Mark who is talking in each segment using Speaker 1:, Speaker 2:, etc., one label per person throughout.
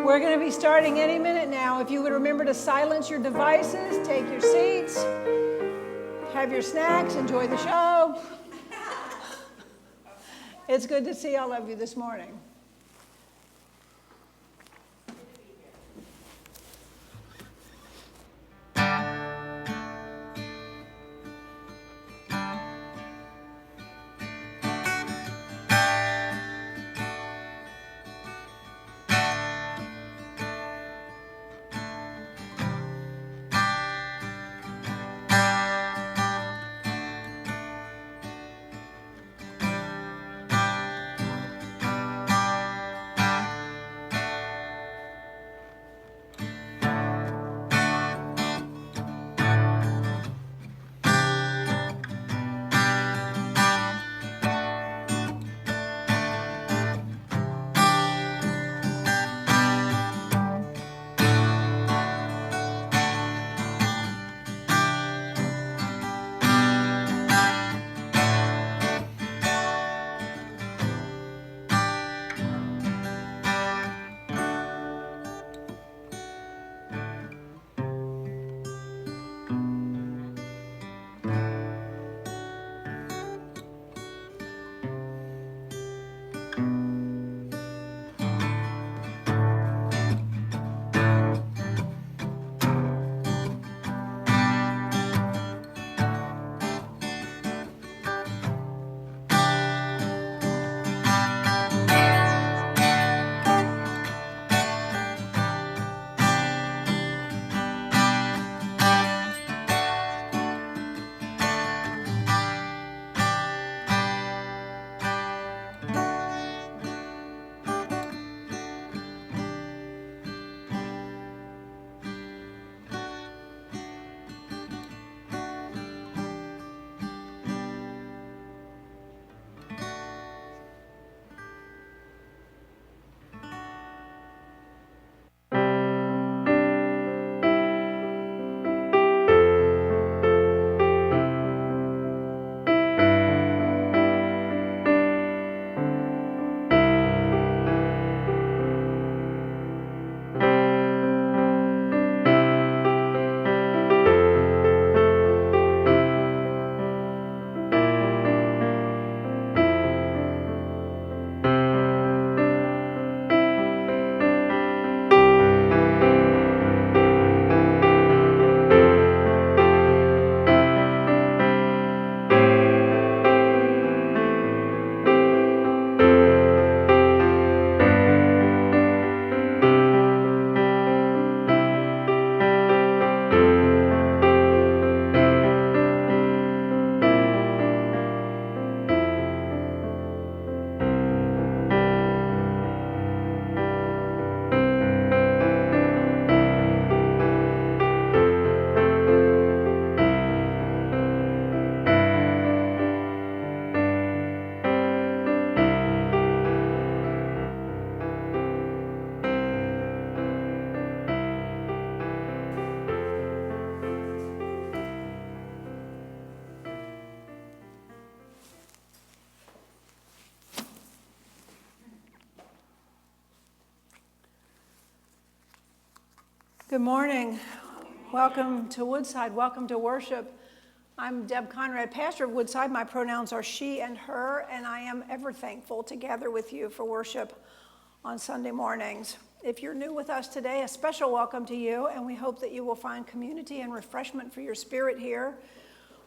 Speaker 1: We're going to be starting any minute now. If you would remember to silence your devices, take your seats, have your snacks, enjoy the show. It's good to see all of you this morning. Good morning. Welcome to Woodside. Welcome to worship. I'm Deb Conrad, pastor of Woodside. My pronouns are she and her, and I am ever thankful to gather with you for worship on Sunday mornings. If you're new with us today, a special welcome to you, and we hope that you will find community and refreshment for your spirit here.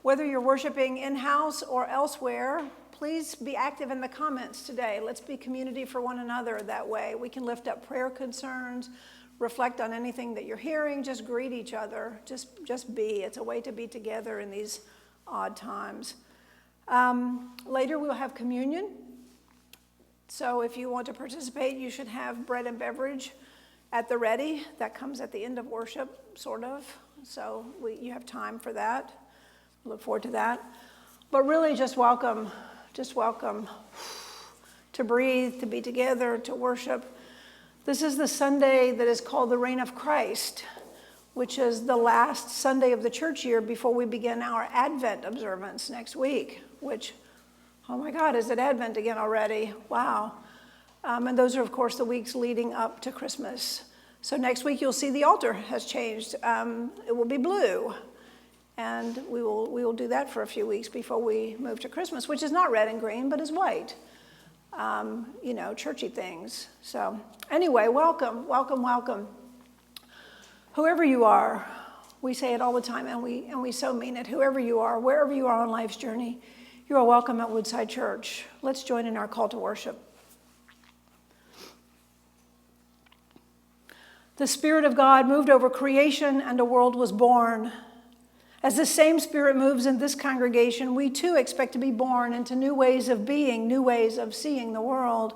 Speaker 1: Whether you're worshiping in-house or elsewhere, please be active in the comments today. Let's be community for one another that way. We can lift up prayer concerns, reflect on anything that you're hearing, just greet each other, just be. It's a way to be together in these odd times. Later we'll have communion. So if you want to participate, you should have bread and beverage at the ready. That comes at the end of worship, sort of. So you have time for that. Look forward to that. But really just welcome to breathe, to be together, to worship. This is the Sunday that is called the Reign of Christ, which is the last Sunday of the church year before we begin our Advent observance next week, which, oh my God, is it Advent again already? Wow. And those are, of course, the weeks leading up to Christmas. So next week you'll see the altar has changed. It will be blue. And we will do that for a few weeks before we move to Christmas, which is not red and green, but is white. Churchy things. So anyway, welcome, welcome, welcome. Whoever you are, we say it all the time, and we so mean it. Whoever you are, wherever you are on life's journey, you are welcome at Woodside Church. Let's join in our call to worship. The Spirit of God moved over creation, and a world was born. As the same Spirit moves in this congregation, we too expect to be born into new ways of being, new ways of seeing the world.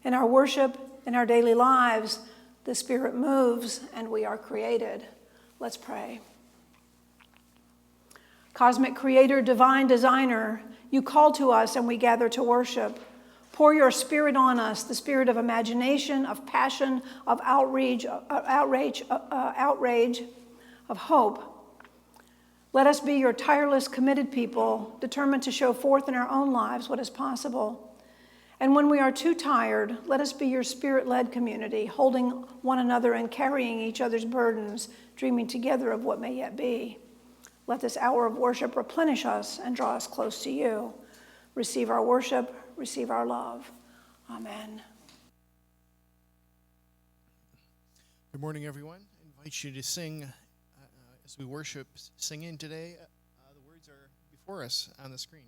Speaker 1: In our worship, in our daily lives, the Spirit moves and we are created. Let's pray. Cosmic Creator, Divine Designer, you call to us and we gather to worship. Pour your Spirit on us, the Spirit of imagination, of passion, of outrage, of hope. Let us be your tireless, committed people, determined to show forth in our own lives what is possible. And when we are too tired, let us be your Spirit-led community, holding one another and carrying each other's burdens, dreaming together of what may yet be. Let this hour of worship replenish us and draw us close to you. Receive our worship, receive our love. Amen.
Speaker 2: Good morning, everyone. I invite you to sing. As we worship, sing in today, the words are before us on the screen.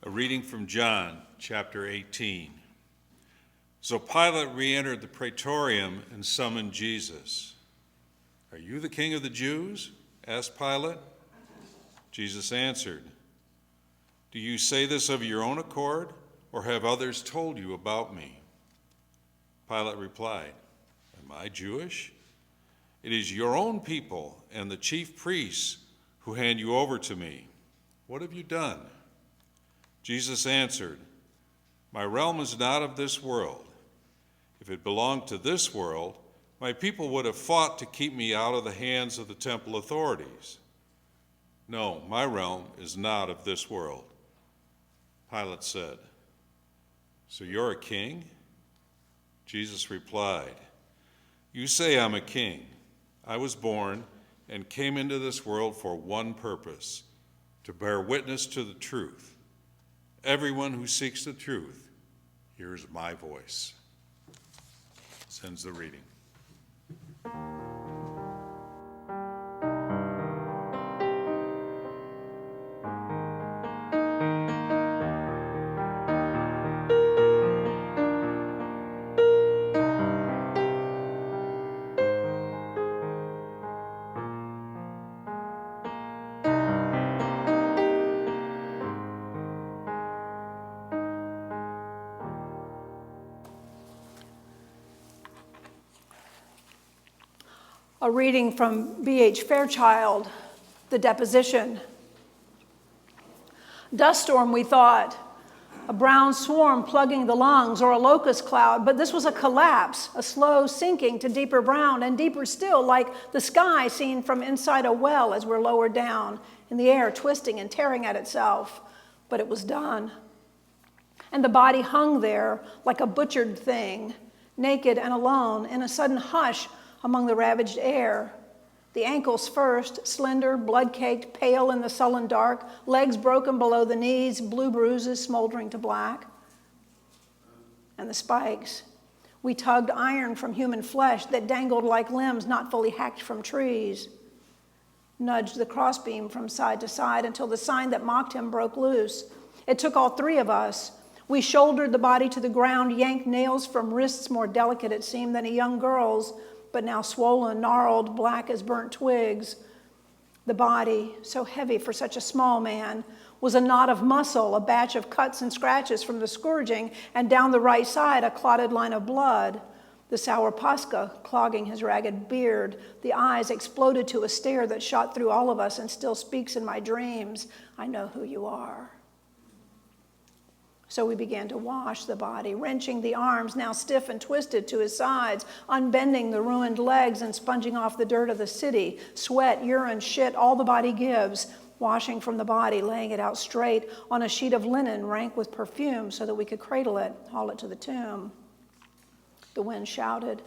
Speaker 3: A reading from John, chapter 18. So Pilate re-entered the praetorium and summoned Jesus. "Are you the king of the Jews?" asked Pilate. Jesus answered, "Do you say this of your own accord, or have others told you about me?" Pilate replied, "Am I Jewish? It is your own people and the chief priests who hand you over to me. What have you done?" Jesus answered, "My realm is not of this world. If it belonged to this world, my people would have fought to keep me out of the hands of the temple authorities. No, my realm is not of this world." Pilate said, So you're a king?" Jesus replied, "You say I'm a king. I was born and came into this world for one purpose, to bear witness to the truth. Everyone who seeks the truth hears my voice." This ends the reading.
Speaker 1: A reading from B.H. Fairchild, The Deposition. Dust storm, we thought, a brown swarm plugging the lungs, or a locust cloud, but this was a collapse, a slow sinking to deeper brown, and deeper still, like the sky seen from inside a well as we're lowered down, in the air twisting and tearing at itself. But it was done. And the body hung there like a butchered thing, naked and alone, in a sudden hush among the ravaged air. The ankles first, slender, blood-caked, pale in the sullen dark, legs broken below the knees, blue bruises smoldering to black. And the spikes. We tugged iron from human flesh that dangled like limbs not fully hacked from trees. Nudged the crossbeam from side to side until the sign that mocked him broke loose. It took all three of us. We shouldered the body to the ground, yanked nails from wrists more delicate, it seemed, than a young girl's, but now swollen, gnarled, black as burnt twigs. The body, so heavy for such a small man, was a knot of muscle, a batch of cuts and scratches from the scourging, and down the right side, a clotted line of blood. The sour pasca clogging his ragged beard. The eyes exploded to a stare that shot through all of us and still speaks in my dreams. I know who you are. So we began to wash the body, wrenching the arms, now stiff and twisted, to his sides, unbending the ruined legs and sponging off the dirt of the city. Sweat, urine, shit, all the body gives. Washing from the body, laying it out straight on a sheet of linen rank with perfume so that we could cradle it, haul it to the tomb. The wind shouted.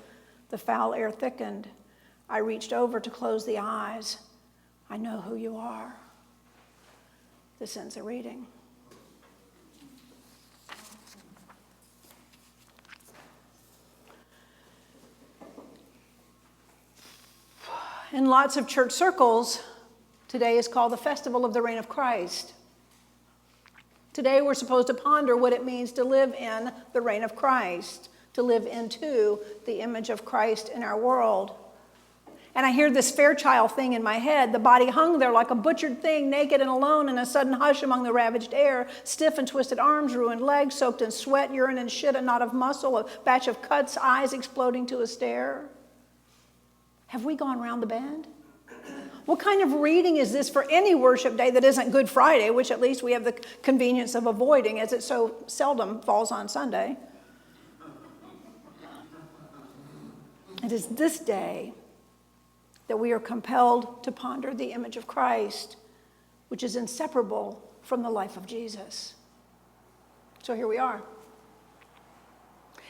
Speaker 1: The foul air thickened. I reached over to close the eyes. I know who you are. This ends the reading. In lots of church circles, today is called the Festival of the Reign of Christ. Today we're supposed to ponder what it means to live in the reign of Christ, to live into the image of Christ in our world. And I hear this Fairchild thing in my head. The body hung there like a butchered thing, naked and alone in a sudden hush among the ravaged air. Stiff and twisted arms, ruined legs, soaked in sweat, urine and shit, a knot of muscle, a batch of cuts, eyes exploding to a stare. Have we gone round the bend? What kind of reading is this for any worship day that isn't Good Friday, which at least we have the convenience of avoiding as it so seldom falls on Sunday? It is this day that we are compelled to ponder the image of Christ, which is inseparable from the life of Jesus. So here we are.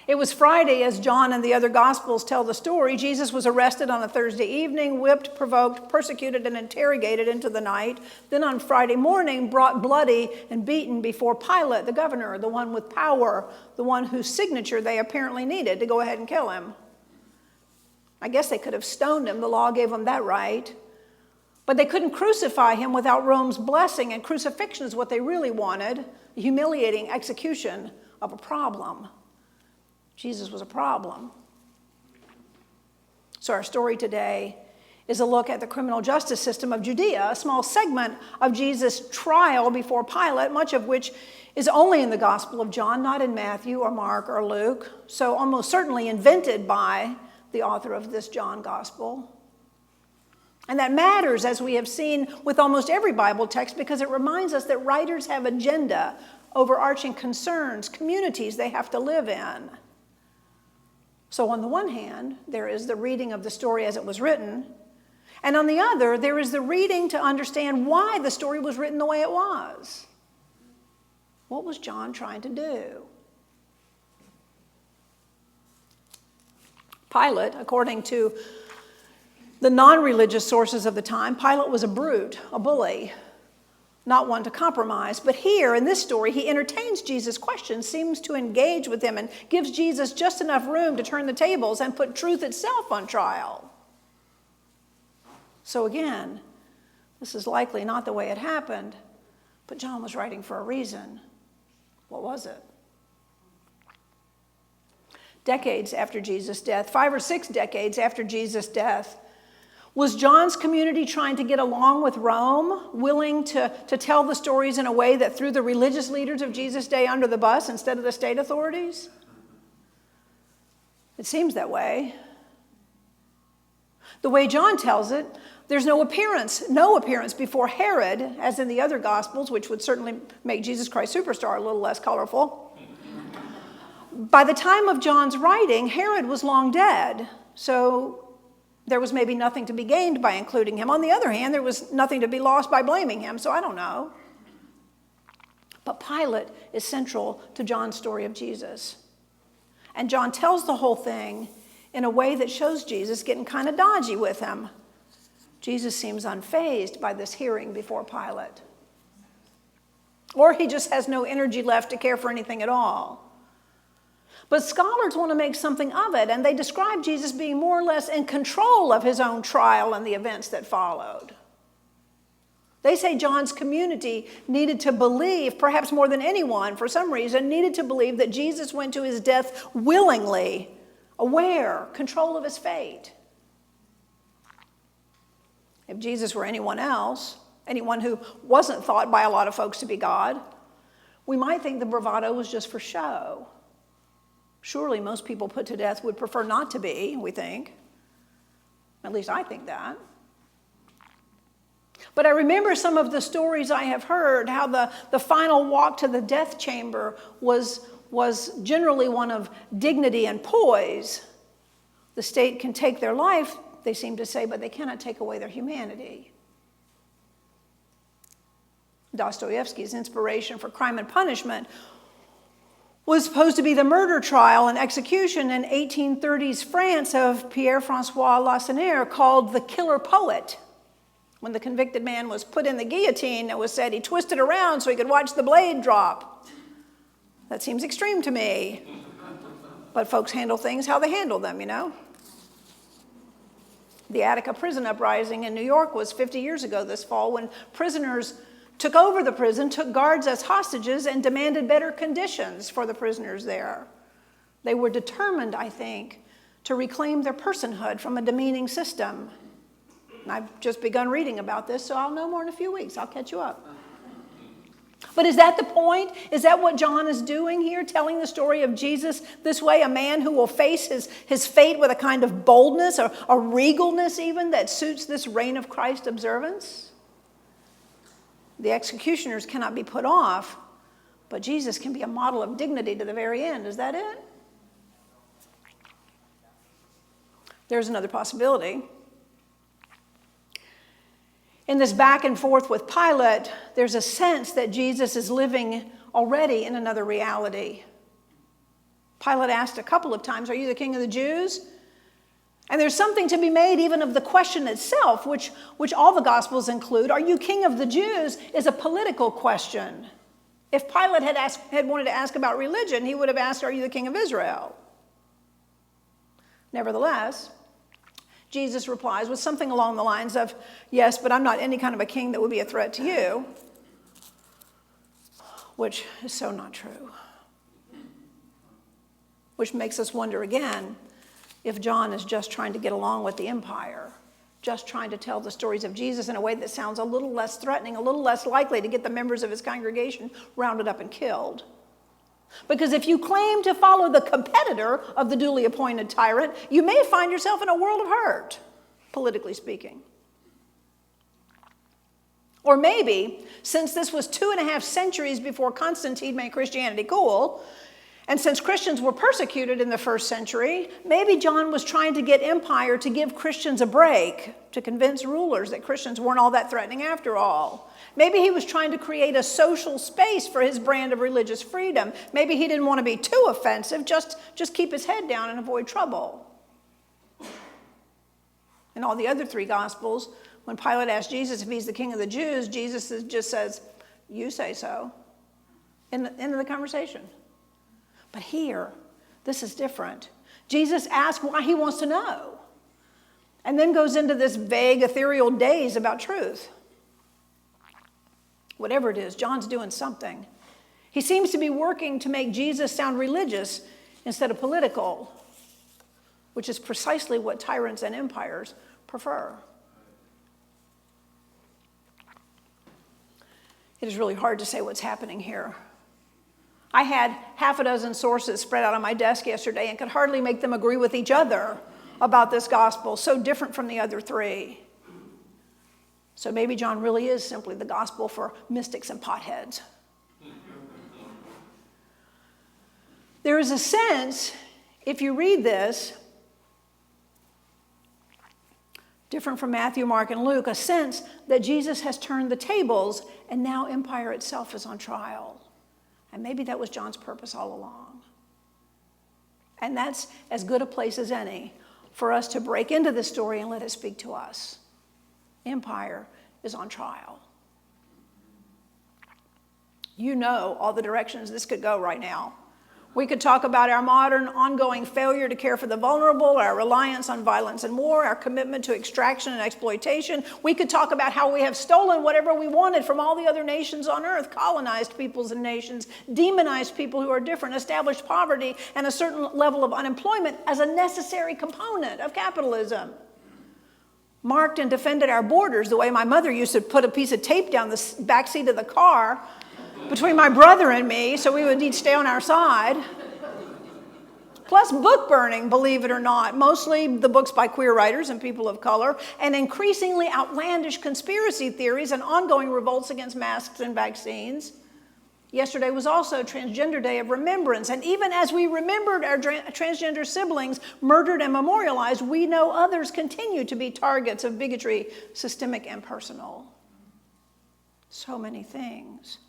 Speaker 1: It was Friday, as John and the other Gospels tell the story. Jesus was arrested on a Thursday evening, whipped, provoked, persecuted, and interrogated into the night. Then on Friday morning, brought bloody and beaten before Pilate, the governor, the one with power, the one whose signature they apparently needed to go ahead and kill him. I guess they could have stoned him. The law gave them that right. But they couldn't crucify him without Rome's blessing, and crucifixion is what they really wanted, the humiliating execution of a problem. Jesus was a problem. So our story today is a look at the criminal justice system of Judea, a small segment of Jesus' trial before Pilate, much of which is only in the Gospel of John, not in Matthew or Mark or Luke, so almost certainly invented by the author of this John Gospel. And that matters, as we have seen with almost every Bible text, because it reminds us that writers have agenda, overarching concerns, communities they have to live in. So on the one hand, there is the reading of the story as it was written, and on the other, there is the reading to understand why the story was written the way it was. What was John trying to do? Pilate, according to the non-religious sources of the time, Pilate was a brute, a bully, not one to compromise. But here in this story, he entertains Jesus' questions, seems to engage with him, and gives Jesus just enough room to turn the tables and put truth itself on trial. So again, this is likely not the way it happened, but John was writing for a reason. What was it? Decades after Jesus' death, 5 or 6 decades after Jesus' death, was John's community trying to get along with Rome, willing to tell the stories in a way that threw the religious leaders of Jesus' day under the bus instead of the state authorities? It seems that way. The way John tells it, there's no appearance before Herod, as in the other Gospels, which would certainly make Jesus Christ Superstar a little less colorful. By the time of John's writing, Herod was long dead, so there was maybe nothing to be gained by including him. On the other hand, there was nothing to be lost by blaming him, so I don't know. But Pilate is central to John's story of Jesus. And John tells the whole thing in a way that shows Jesus getting kind of dodgy with him. Jesus seems unfazed by this hearing before Pilate. Or he just has no energy left to care for anything at all. But scholars want to make something of it, and they describe Jesus being more or less in control of his own trial and the events that followed. They say John's community needed to believe, perhaps more than anyone, for some reason, needed to believe that Jesus went to his death willingly, aware, control of his fate. If Jesus were anyone else, anyone who wasn't thought by a lot of folks to be God, we might think the bravado was just for show. Surely most people put to death would prefer not to be, we think. At least I think that. But I remember some of the stories I have heard, how the final walk to the death chamber was generally one of dignity and poise. The state can take their life, they seem to say, but they cannot take away their humanity. Dostoevsky's inspiration for Crime and Punishment was supposed to be the murder trial and execution in 1830s France of Pierre-François Lacenaire, called The Killer Poet. When the convicted man was put in the guillotine, it was said he twisted around so he could watch the blade drop. That seems extreme to me. But folks handle things how they handle them, you know. The Attica prison uprising in New York was 50 years ago this fall, when prisoners took over the prison, took guards as hostages, and demanded better conditions for the prisoners there. They were determined, I think, to reclaim their personhood from a demeaning system. And I've just begun reading about this, so I'll know more in a few weeks. I'll catch you up. But is that the point? Is that what John is doing here, telling the story of Jesus this way, a man who will face his fate with a kind of boldness, or a regalness even, that suits this reign of Christ observance? The executioners cannot be put off, but Jesus can be a model of dignity to the very end. Is that it? There's another possibility. In this back and forth with Pilate, there's a sense that Jesus is living already in another reality. Pilate asked a couple of times, "Are you the king of the Jews?" And there's something to be made even of the question itself, which all the Gospels include. "Are you king of the Jews?" is a political question. If Pilate had wanted to ask about religion, he would have asked, "Are you the king of Israel?" Nevertheless, Jesus replies with something along the lines of, "Yes, but I'm not any kind of a king that would be a threat to you," which is so not true. Which makes us wonder again if John is just trying to get along with the empire, just trying to tell the stories of Jesus in a way that sounds a little less threatening, a little less likely to get the members of his congregation rounded up and killed. Because if you claim to follow the competitor of the duly appointed tyrant, you may find yourself in a world of hurt, politically speaking. Or maybe, since this was 2.5 centuries before Constantine made Christianity cool, and since Christians were persecuted in the 1st century, maybe John was trying to get empire to give Christians a break, to convince rulers that Christians weren't all that threatening after all. Maybe he was trying to create a social space for his brand of religious freedom. Maybe he didn't want to be too offensive, just keep his head down and avoid trouble. In all the other three Gospels, when Pilate asked Jesus if he's the king of the Jews, Jesus just says, "You say so." End of the conversation. But here, this is different. Jesus asks why he wants to know, and then goes into this vague, ethereal daze about truth. Whatever it is, John's doing something. He seems to be working to make Jesus sound religious instead of political, which is precisely what tyrants and empires prefer. It is really hard to say what's happening here. I had half a dozen sources spread out on my desk yesterday and could hardly make them agree with each other about this gospel, so different from the other three. So maybe John really is simply the gospel for mystics and potheads. There is a sense, if you read this, different from Matthew, Mark, and Luke, a sense that Jesus has turned the tables and now empire itself is on trial. And maybe that was John's purpose all along. And that's as good a place as any for us to break into this story and let it speak to us. Empire is on trial. You know all the directions this could go right now. We could talk about our modern ongoing failure to care for the vulnerable, our reliance on violence and war, our commitment to extraction and exploitation. We could talk about how we have stolen whatever we wanted from all the other nations on earth, colonized peoples and nations, demonized people who are different, established poverty and a certain level of unemployment as a necessary component of capitalism. Marked and defended our borders the way my mother used to put a piece of tape down the back seat of the car between my brother and me, so we would each stay on our side. Plus book burning, believe it or not, mostly the books by queer writers and people of color, and increasingly outlandish conspiracy theories and ongoing revolts against masks and vaccines. Yesterday was also Transgender Day of Remembrance, and even as we remembered our transgender siblings murdered and memorialized, we know others continue to be targets of bigotry, systemic and personal. So many things.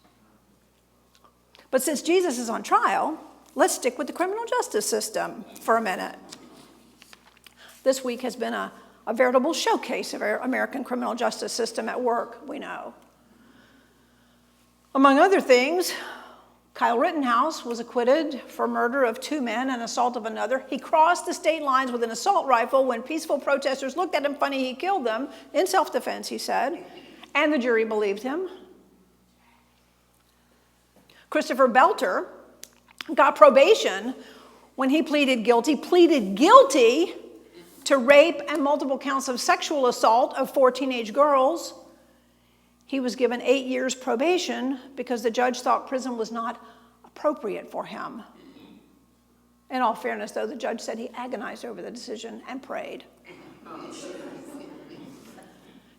Speaker 1: But since Jesus is on trial, let's stick with the criminal justice system for a minute. This week has been a veritable showcase of our American criminal justice system at work, we know. Among other things, Kyle Rittenhouse was acquitted for murder of 2 men and assault of another. He crossed the state lines with an assault rifle. When peaceful protesters looked at him funny, he killed them in self-defense, he said, and the jury believed him. Christopher Belter got probation when he pleaded guilty to rape and multiple counts of sexual assault of 4 teenage girls. He was given 8 years probation because the judge thought prison was not appropriate for him. In all fairness, though, the judge said he agonized over the decision and prayed.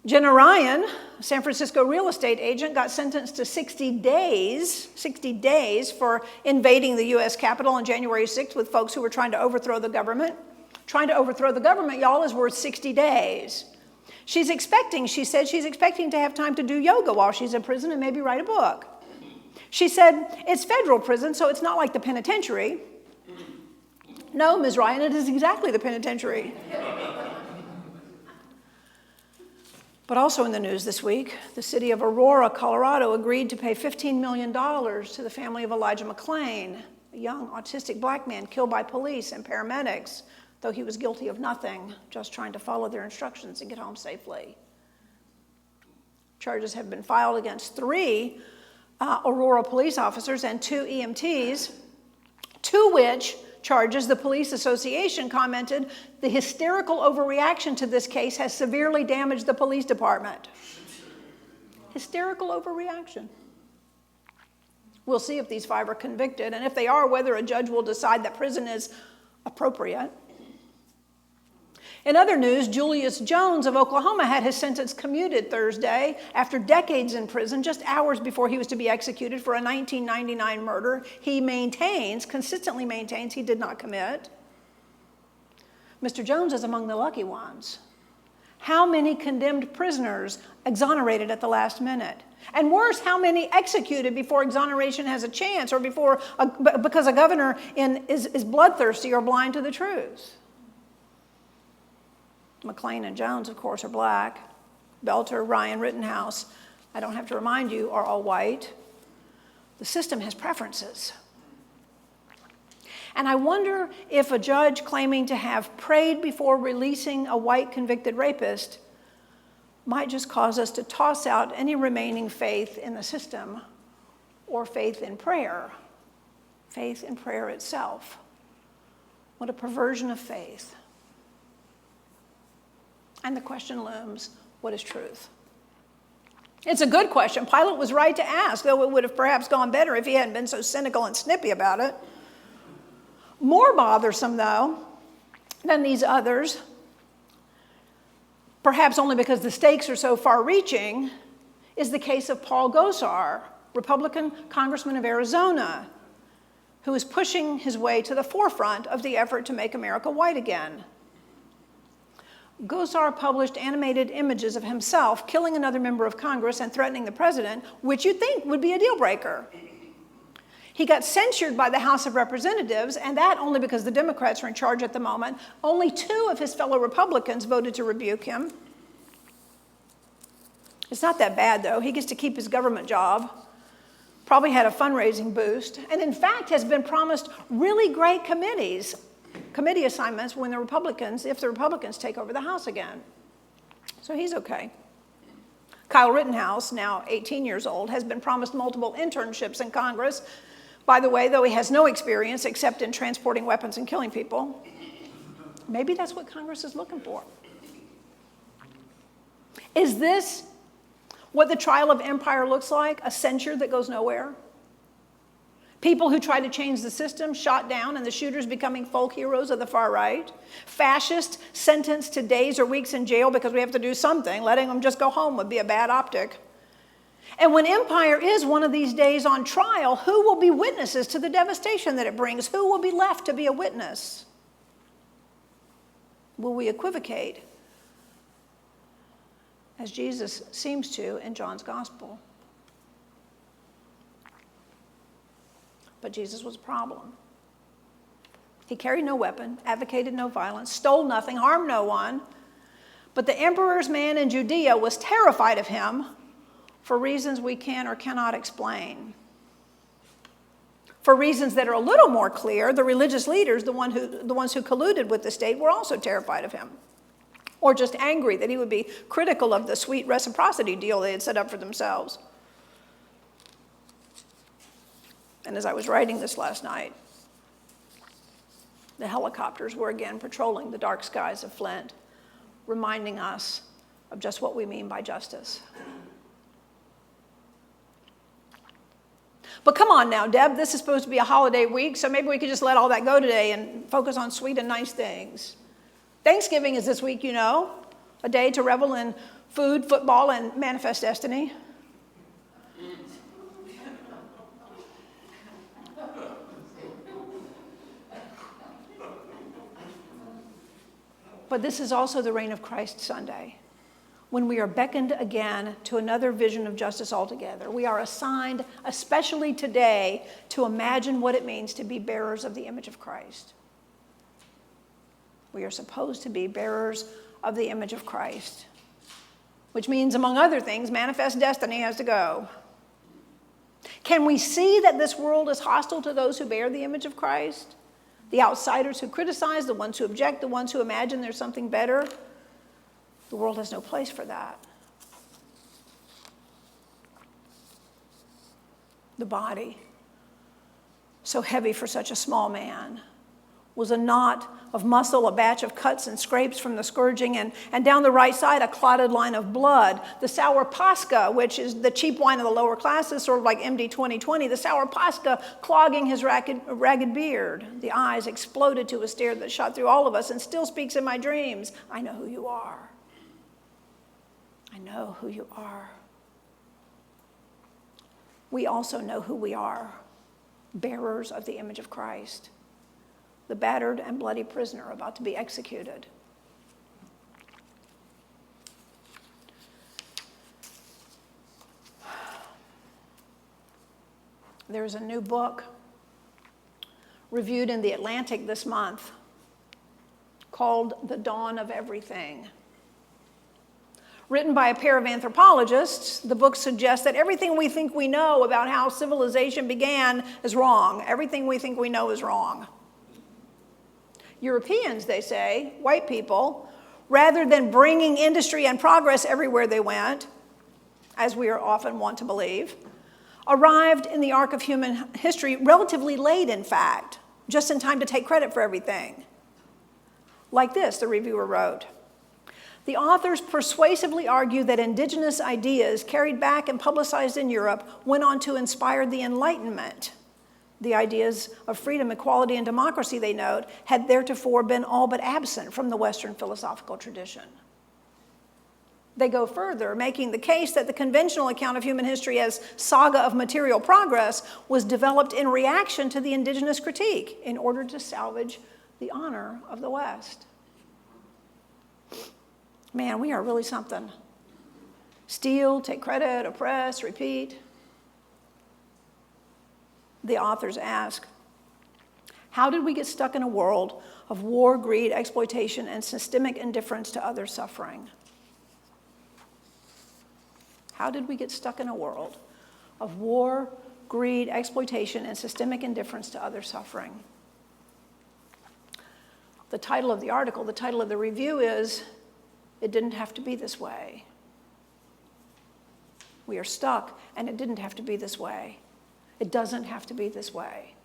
Speaker 1: Jenna Ryan, a San Francisco real estate agent, got sentenced to 60 days for invading the U.S. Capitol on January 6th with folks who were trying to overthrow the government. Trying to overthrow the government, y'all, is worth 60 days. She said she's expecting to have time to do yoga while she's in prison and maybe write a book. She said, it's federal prison, so it's not like the penitentiary. No, Ms. Ryan, it is exactly the penitentiary. But also in the news this week, the city of Aurora, Colorado, agreed to pay $15 million to the family of Elijah McClain, a young autistic black man killed by police and paramedics, though he was guilty of nothing, just trying to follow their instructions and get home safely. Charges have been filed against 3 Aurora police officers and 2 EMTs, to which charges the Police Association commented the hysterical overreaction to this case has severely damaged the police department. Hysterical overreaction. We'll see if these 5 are convicted, and if they are, whether a judge will decide that prison is appropriate. In other news, Julius Jones of Oklahoma had his sentence commuted Thursday after decades in prison, just hours before he was to be executed for a 1999 murder he consistently maintains he did not commit. Mr. Jones is among the lucky ones. How many condemned prisoners exonerated at the last minute? And worse, how many executed before exoneration has a chance, or because a governor is bloodthirsty or blind to the truth? McLean and Jones, of course, are black. Belter, Ryan, Rittenhouse, I don't have to remind you, are all white. The system has preferences. And I wonder if a judge claiming to have prayed before releasing a white convicted rapist might just cause us to toss out any remaining faith in the system or faith in prayer itself. What a perversion of faith. And the question looms, what is truth? It's a good question. Pilate was right to ask, though it would have perhaps gone better if he hadn't been so cynical and snippy about it. More bothersome, though, than these others, perhaps only because the stakes are so far-reaching, is the case of Paul Gosar, Republican congressman of Arizona, who is pushing his way to the forefront of the effort to make America white again. Gosar published animated images of himself killing another member of Congress and threatening the president, which you'd think would be a deal breaker. He got censured by the House of Representatives, and that only because the Democrats are in charge at the moment. Only 2 of his fellow Republicans voted to rebuke him. It's not that bad, though. He gets to keep his government job. Probably had a fundraising boost, and in fact has been promised really great committee assignments if the Republicans take over the House again. So he's okay. Kyle Rittenhouse, now 18 years old, has been promised multiple internships in Congress. By the way, though he has no experience except in transporting weapons and killing people. Maybe that's what Congress is looking for. Is this what the trial of empire looks like? A censure that goes nowhere? People who try to change the system shot down and the shooters becoming folk heroes of the far right? Fascists sentenced to days or weeks in jail because we have to do something. Letting them just go home would be a bad optic. And when empire is one of these days on trial, who will be witnesses to the devastation that it brings? Who will be left to be a witness? Will we equivocate, as Jesus seems to in John's gospel? But Jesus was a problem. He carried no weapon, advocated no violence, stole nothing, harmed no one. But the emperor's man in Judea was terrified of him for reasons we can or cannot explain. For reasons that are a little more clear, the religious leaders, the ones who colluded with the state, were also terrified of him. Or just angry that he would be critical of the sweet reciprocity deal they had set up for themselves. And as I was writing this last night, the helicopters were again patrolling the dark skies of Flint, reminding us of just what we mean by justice. But come on now, Deb, this is supposed to be a holiday week, so maybe we could just let all that go today and focus on sweet and nice things. Thanksgiving is this week, you know, a day to revel in food, football, and manifest destiny. But this is also the reign of Christ Sunday, when we are beckoned again to another vision of justice altogether. We are assigned, especially today, to imagine what it means to be bearers of the image of Christ. We are supposed to be bearers of the image of Christ, which means, among other things, manifest destiny has to go. Can we see that this world is hostile to those who bear the image of Christ? The outsiders who criticize, the ones who object, the ones who imagine there's something better? The world has no place for that. The body, so heavy for such a small man, was a knot of muscle, a batch of cuts and scrapes from the scourging, and down the right side, a clotted line of blood. The sour Pascha, which is the cheap wine of the lower classes, sort of like MD 2020, the sour Pascha clogging his ragged beard. The eyes exploded to a stare that shot through all of us and still speaks in my dreams. I know who you are. I know who you are. We also know who we are, bearers of the image of Christ, the battered and bloody prisoner about to be executed. There's a new book reviewed in The Atlantic this month called The Dawn of Everything. Written by a pair of anthropologists, the book suggests that everything we think we know about how civilization began is wrong. Everything we think we know is wrong. Europeans, they say, white people, rather than bringing industry and progress everywhere they went, as we are often wont to believe, arrived in the arc of human history relatively late, in fact, just in time to take credit for everything. Like this, the reviewer wrote, "The authors persuasively argue that indigenous ideas carried back and publicized in Europe went on to inspire the Enlightenment. The ideas of freedom, equality, and democracy, they note, had theretofore been all but absent from the Western philosophical tradition." They go further, making the case that the conventional account of human history as saga of material progress was developed in reaction to the indigenous critique in order to salvage the honor of the West. Man, we are really something. Steal, take credit, oppress, repeat. The authors ask, how did we get stuck in a world of war, greed, exploitation, and systemic indifference to other suffering? How did we get stuck in a world of war, greed, exploitation, and systemic indifference to other suffering? The title of the article, the title of the review is, "It Didn't Have to Be This Way." We are stuck, and it didn't have to be this way. It doesn't have to be this way.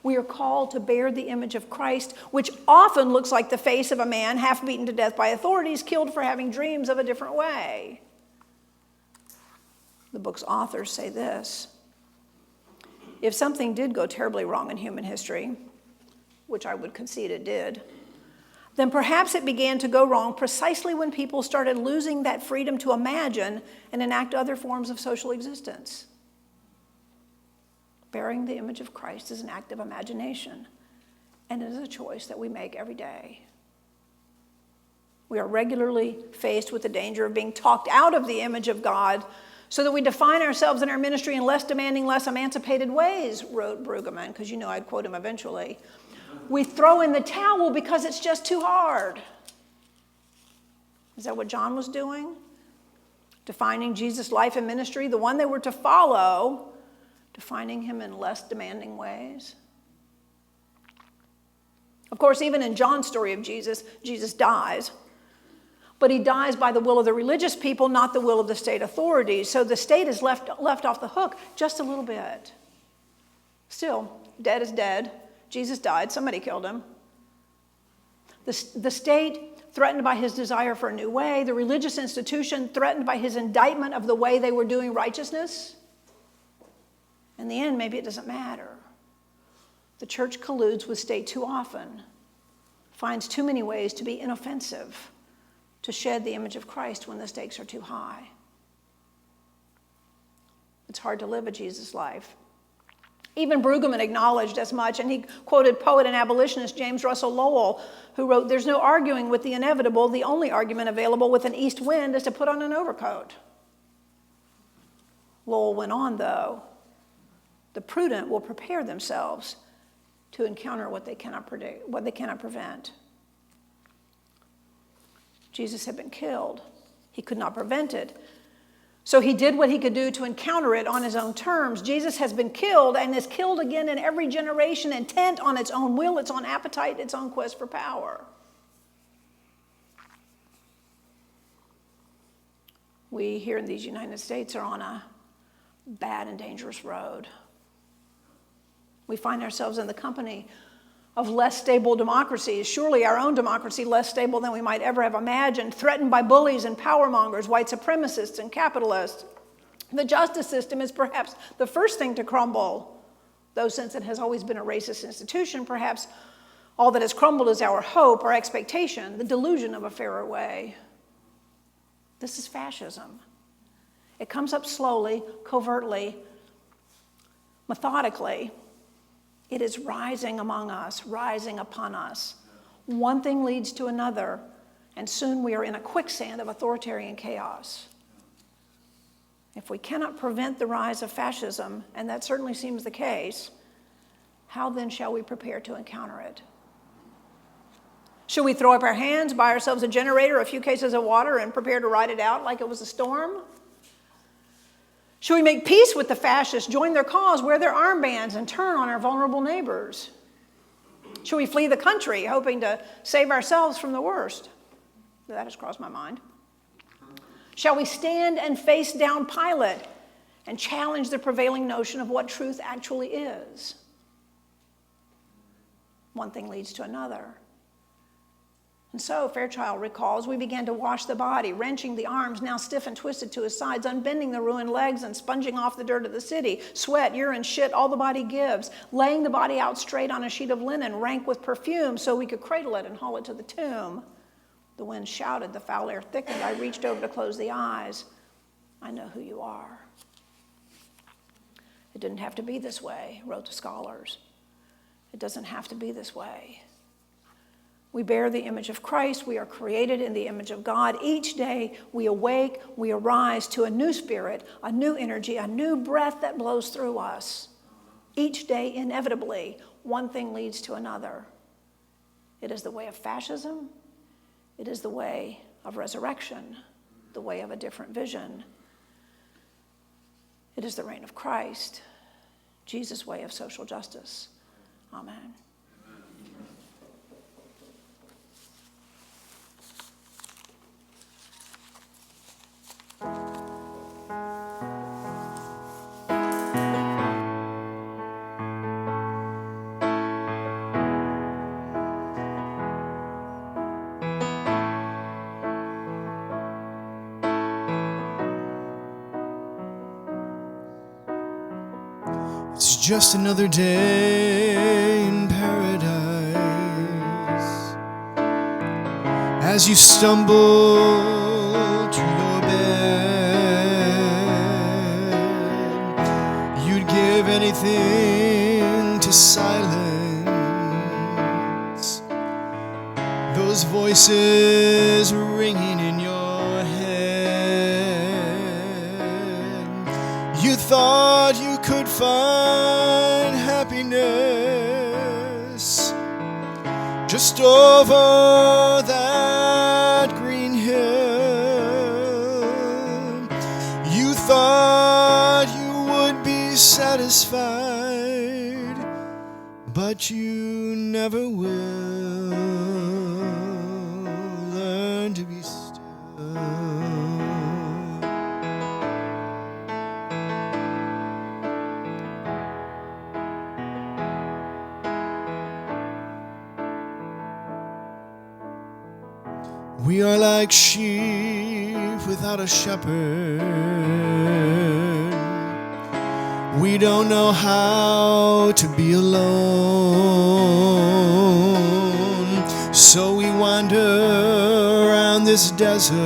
Speaker 1: We are called to bear the image of Christ, which often looks like the face of a man half beaten to death by authorities, killed for having dreams of a different way. The book's authors say this: if something did go terribly wrong in human history, which I would concede it did, then perhaps it began to go wrong precisely when people started losing that freedom to imagine and enact other forms of social existence. Bearing the image of Christ is an act of imagination, and it is a choice that we make every day. We are regularly faced with the danger of being talked out of the image of God so that we define ourselves and our ministry in less demanding, less emancipated ways, wrote Brueggemann, because you know I'd quote him eventually. We throw in the towel because it's just too hard. Is that what John was doing? Defining Jesus' life and ministry, the one they were to follow, defining him in less demanding ways? Of course, even in John's story of Jesus, Jesus dies. But he dies by the will of the religious people, not the will of the state authorities. So the state is left off the hook just a little bit. Still, dead is dead. Jesus died. Somebody killed him. The state, threatened by his desire for a new way. The religious institution, threatened by his indictment of the way they were doing righteousness. In the end, maybe it doesn't matter. The church colludes with state too often, finds too many ways to be inoffensive, to shed the image of Christ when the stakes are too high. It's hard to live a Jesus life. Even Brueggemann acknowledged as much, and he quoted poet and abolitionist James Russell Lowell, who wrote, "There's no arguing with the inevitable. The only argument available with an east wind is to put on an overcoat." Lowell went on, though, "The prudent will prepare themselves to encounter what they cannot predict, what they cannot prevent." Jesus had been killed. He could not prevent it. So he did what he could do to encounter it on his own terms. Jesus has been killed and is killed again in every generation, intent on its own will, its own appetite, its own quest for power. We here in these United States are on a bad and dangerous road. We find ourselves in the company of less stable democracies, surely our own democracy less stable than we might ever have imagined, threatened by bullies and power mongers, white supremacists and capitalists. The justice system is perhaps the first thing to crumble, though since it has always been a racist institution, perhaps all that has crumbled is our hope, our expectation, the delusion of a fairer way. This is fascism. It comes up slowly, covertly, methodically. It is rising among us, rising upon us. One thing leads to another, and soon we are in a quicksand of authoritarian chaos. If we cannot prevent the rise of fascism, and that certainly seems the case, how then shall we prepare to encounter it? Should we throw up our hands, buy ourselves a generator, a few cases of water, and prepare to ride it out like it was a storm? Should we make peace with the fascists, join their cause, wear their armbands, and turn on our vulnerable neighbors? Should we flee the country, hoping to save ourselves from the worst? That has crossed my mind. Shall we stand and face down Pilate and challenge the prevailing notion of what truth actually is? One thing leads to another. And so, Fairchild recalls, we began to wash the body, wrenching the arms now stiff and twisted to his sides, unbending the ruined legs and sponging off the dirt of the city, sweat, urine, shit, all the body gives, laying the body out straight on a sheet of linen, rank with perfume, so we could cradle it and haul it to the tomb. The wind shouted, the foul air thickened. I reached over to close the eyes. I know who you are. It didn't have to be this way, wrote the scholars. It doesn't have to be this way. We bear the image of Christ. We are created in the image of God. Each day we awake, we arise to a new spirit, a new energy, a new breath that blows through us. Each day, inevitably, one thing leads to another. It is the way of fascism. It is the way of resurrection, the way of a different vision. It is the reign of Christ, Jesus' way of social justice. Amen.
Speaker 2: It's just another day in paradise. As you stumble to your bed, you'd give anything to silence those voices ringing in your head. You thought you could find happiness just over that green hill. You thought you would be satisfied, but you never will. Learn to be still. We are like sheep without a shepherd. We don't know how to be alone, so we wander around this desert,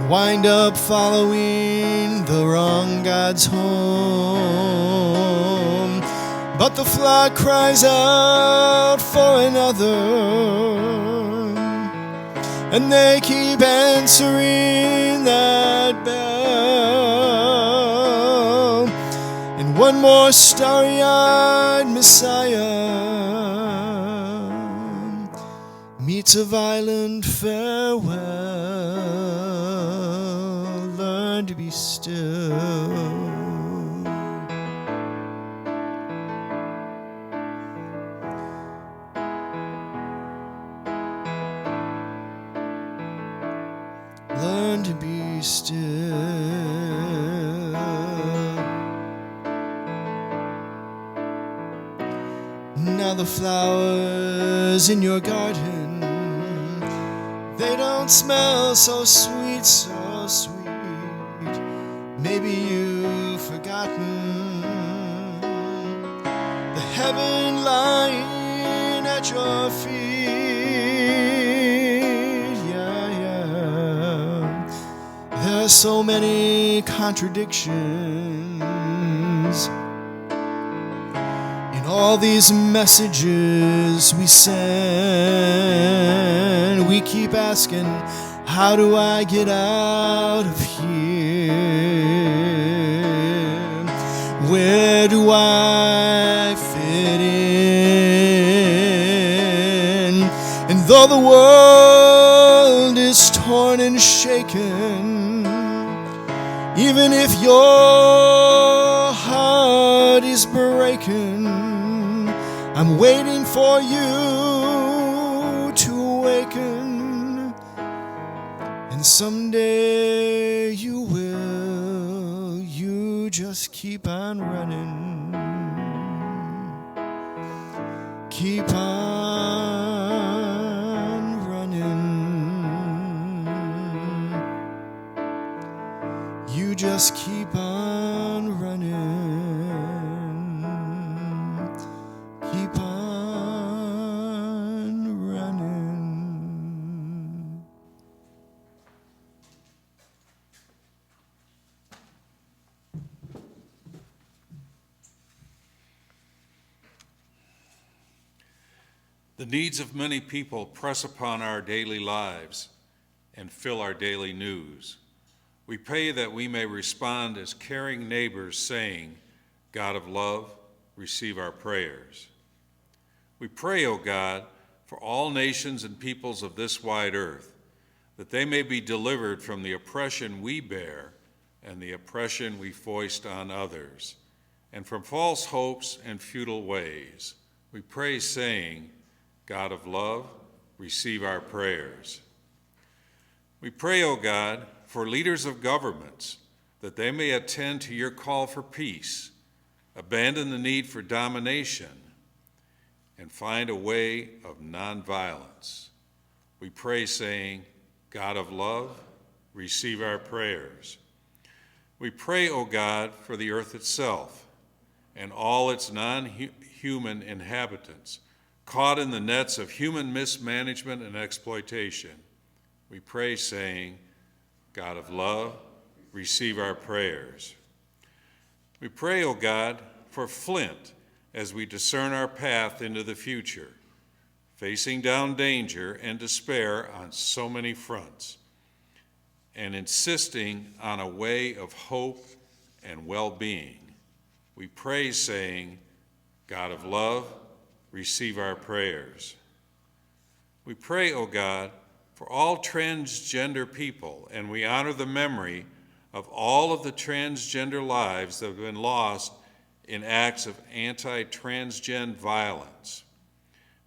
Speaker 2: wind up following the wrong God's home. But the flock cries out for another, and they keep answering that bell. And one more starry-eyed Messiah meets a violent farewell. Learn to be still. Learn to be still. Now the flowers in your garden, they don't smell so sweet, so sweet. Maybe you've forgotten the heaven lying at your feet. There's so many contradictions in all these messages we send. We keep asking, how do I get out of here? Where do I fit in? Though the world is torn and shaken, even if your heart is breaking, I'm waiting for you to awaken, and someday you will. You just keep on running, keep on running. You just keep on running, keep on running.
Speaker 3: The needs of many people press upon our daily lives and fill our daily news. We pray that we may respond as caring neighbors, saying, God of love, receive our prayers. We pray, O God, for all nations and peoples of this wide earth, that they may be delivered from the oppression we bear and the oppression we foist on others, and from false hopes and futile ways. We pray, saying, God of love, receive our prayers. We pray, O God, for leaders of governments, that they may attend to your call for peace, abandon the need for domination, and find a way of nonviolence. We pray, saying, God of love, receive our prayers. We pray, O God, for the earth itself and all its non-human inhabitants, caught in the nets of human mismanagement and exploitation. We pray, saying, God of love, receive our prayers. We pray, O God, for Flint as we discern our path into the future, facing down danger and despair on so many fronts, and insisting on a way of hope and well-being. We pray, saying, God of love, receive our prayers. We pray, O God, for all transgender people, and we honor the memory of all of the transgender lives that have been lost in acts of anti-transgender violence.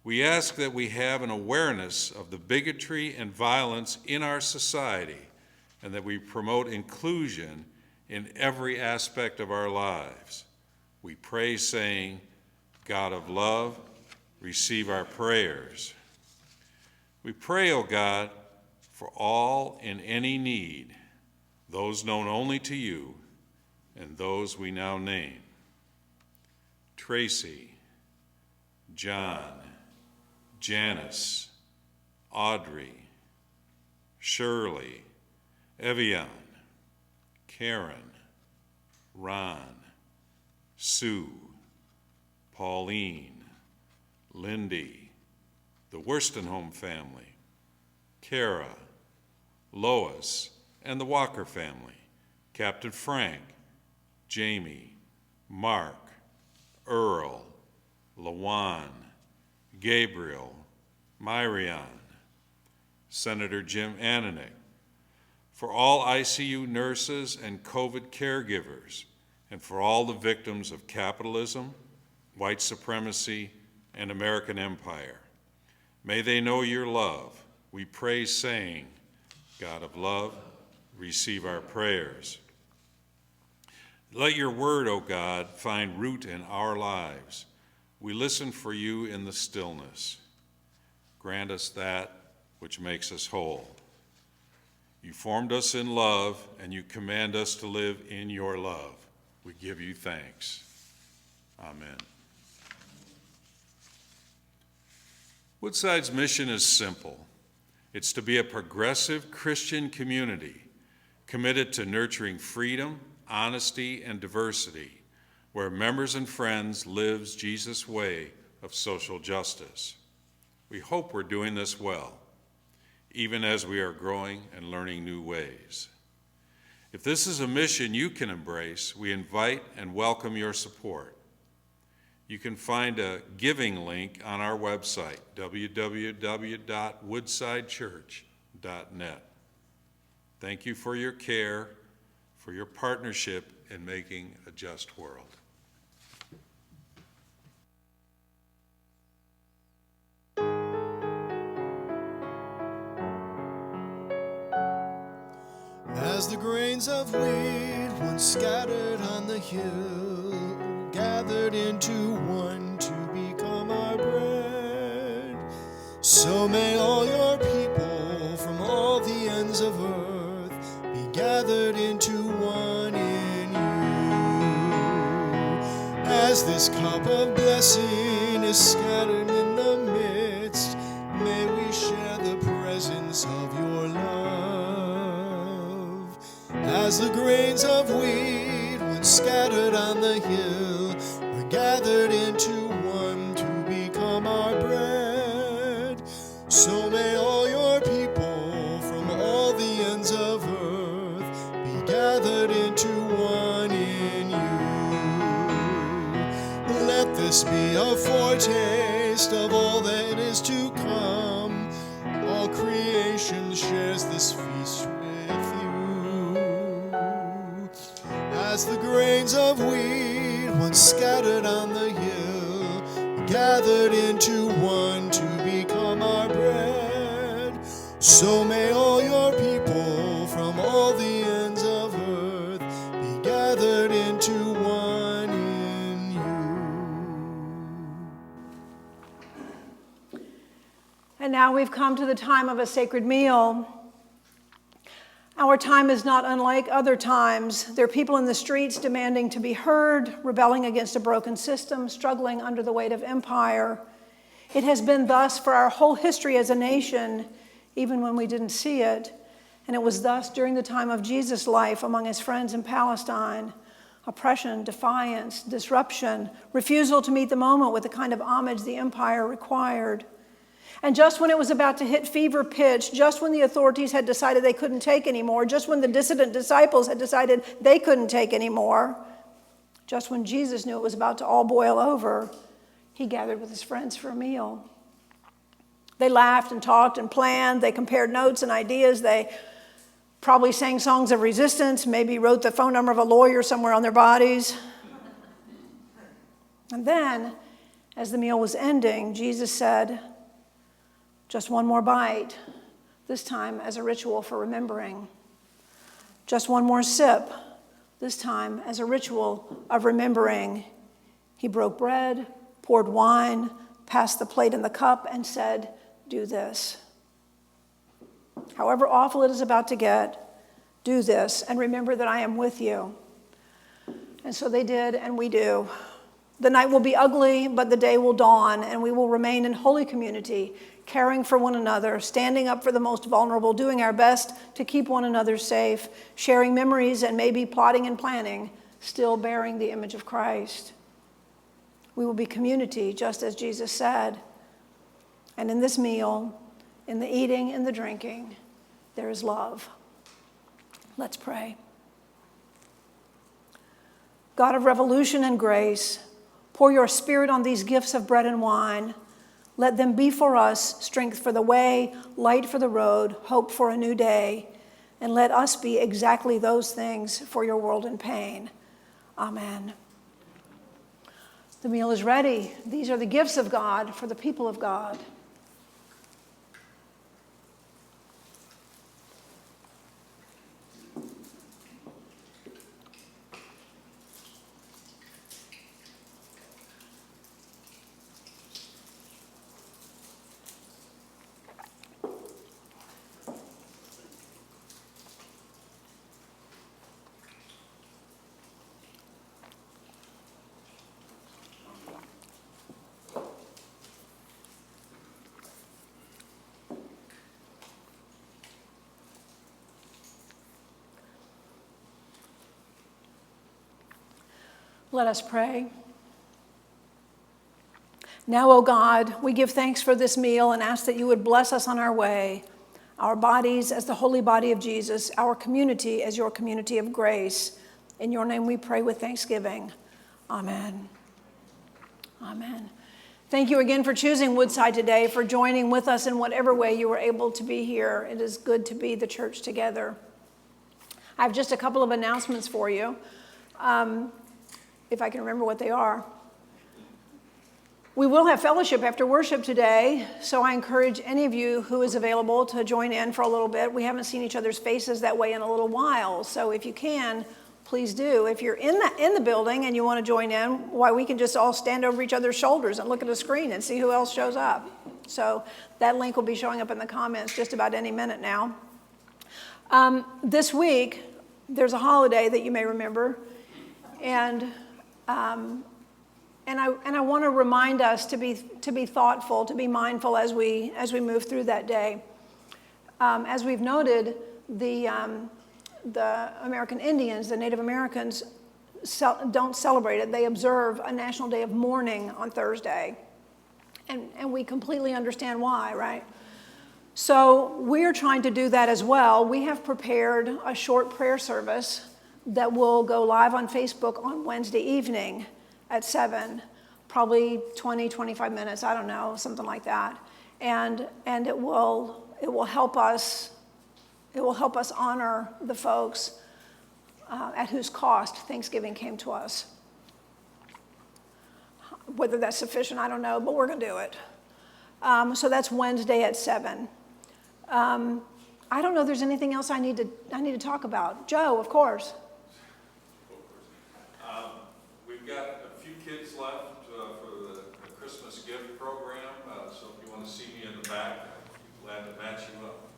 Speaker 3: We ask that we have an awareness of the bigotry and violence in our society, and that we promote inclusion in every aspect of our lives. We pray, saying, God of love, receive our prayers. We pray, O God, for all in any need, those known only to you and those we now name. Tracy, John, Janice, Audrey, Shirley, Evian, Karen, Ron, Sue, Pauline, Lindy, the Worstonhome family, Kara, Lois, and the Walker family, Captain Frank, Jamie, Mark, Earl, Lawan, Gabriel, Myrion, Senator Jim Ananick, for all ICU nurses and COVID caregivers, and for all the victims of capitalism, white supremacy, and American empire. May they know your love. We pray, saying, God of love, receive our prayers. Let your word, O God, find root in our lives. We listen for you in the stillness. Grant us that which makes us whole. You formed us in love, and you command us to live in your love. We give you thanks. Amen. Woodside's mission is simple. It's to be a progressive Christian community committed to nurturing freedom, honesty, and diversity, where members and friends live Jesus' way of social justice. We hope we're doing this well, even as we are growing and learning new ways. If this is a mission you can embrace, we invite and welcome your support. You can find a giving link on our website, www.woodsidechurch.net. Thank you for your care, for your partnership in making a just world.
Speaker 2: As the grains of wheat once scattered on the hill, gathered into one to become our bread, so may all your people from all the ends of earth be gathered into one in you. As this cup of blessing is scattered in the midst, may we share the presence of your love. As the grains of wheat once scattered on the hill were gathered into one to become our bread, so may all your people from all the ends of earth be gathered into one in you. Let this be a foretaste of all that is to come. All creation shares this feast with you. As the grains of wheat once scattered on the hill, gathered into one to become our bread, so may all your people from all the ends of earth be gathered into one in you.
Speaker 1: And now we've come to the time of a sacred meal. Our time is not unlike other times. There are people in the streets demanding to be heard, rebelling against a broken system, struggling under the weight of empire. It has been thus for our whole history as a nation, even when we didn't see it. And it was thus during the time of Jesus' life among his friends in Palestine. Oppression, defiance, disruption, refusal to meet the moment with the kind of homage the empire required. And just when it was about to hit fever pitch, just when the authorities had decided they couldn't take anymore, just when the dissident disciples had decided they couldn't take anymore, just when Jesus knew it was about to all boil over, he gathered with his friends for a meal. They laughed and talked and planned. They compared notes and ideas. They probably sang songs of resistance, maybe wrote the phone number of a lawyer somewhere on their bodies. And then, as the meal was ending, Jesus said, "Just one more bite, this time as a ritual for remembering. Just one more sip, this time as a ritual of remembering." He broke bread, poured wine, passed the plate and the cup, and said, "Do this. However awful it is about to get, do this, and remember that I am with you." And so they did, and we do. The night will be ugly, but the day will dawn, and we will remain in holy community, caring for one another, standing up for the most vulnerable, doing our best to keep one another safe, sharing memories and maybe plotting and planning, still bearing the image of Christ. We will be community, just as Jesus said. And in this meal, in the eating and the drinking, there is love. Let's pray. God of revolution and grace, pour your Spirit on these gifts of bread and wine. Let them be for us strength for the way, light for the road, hope for a new day. And let us be exactly those things for your world in pain. Amen. The meal is ready. These are the gifts of God for the people of God. Let us pray. Now, O God, we give thanks for this meal and ask that you would bless us on our way, our bodies as the holy body of Jesus, our community as your community of grace. In your name we pray with thanksgiving. Amen. Amen. Thank you again for choosing Woodside today, for joining with us in whatever way you were able to be here. It is good to be the church together. I have just a couple of announcements for you, if I can remember what they are. We will have fellowship after worship today, so I encourage any of you who is available to join in for a little bit. We haven't seen each other's faces that way in a little while, so if you can, please do. If you're in the building and you want to join in, why, we can just all stand over each other's shoulders and look at the screen and see who else shows up. So that link will be showing up in the comments just about any minute now. This week, there's a holiday that you may remember, and I want to remind us to be thoughtful, to be mindful as we move through that day. As we've noted, the American Indians, the Native Americans, don't celebrate it. They observe a national day of mourning on Thursday, and we completely understand why, right? So we're trying to do that as well. We have prepared a short prayer service that will go live on Facebook on Wednesday evening at 7, probably 20, 25 minutes, I don't know, something like that. And it will help us honor the folks at whose cost Thanksgiving came to us. Whether that's sufficient, I don't know, but we're going to do it. So that's Wednesday at 7. I don't know if there's anything else I need to talk about. Joe, of course.
Speaker 3: We've got a few kids left for the Christmas gift program, so if you want to see me in the back, I'd be glad to match you up.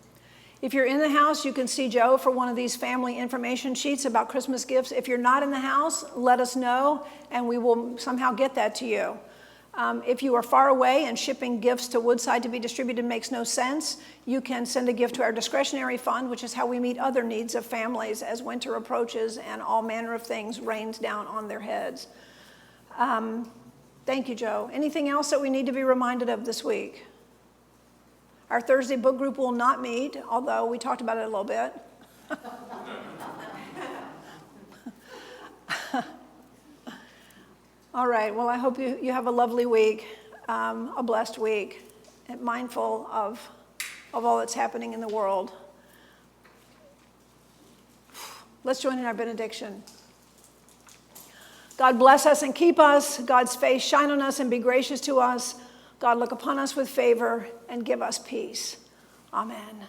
Speaker 1: If you're in the house, you can see Joe for one of these family information sheets about Christmas gifts. If you're not in the house, let us know, and we will somehow get that to you. If you are far away and shipping gifts to Woodside to be distributed makes no sense, you can send a gift to our discretionary fund, which is how we meet other needs of families as winter approaches and all manner of things rains down on their heads. Thank you, Joe. Anything else that we need to be reminded of this week? Our Thursday book group will not meet, although we talked about it a little bit. All right, well, I hope you have a lovely week, a blessed week, and mindful of all that's happening in the world. Let's join in our benediction. God bless us and keep us. God's face shine on us and be gracious to us. God look upon us with favor and give us peace. Amen.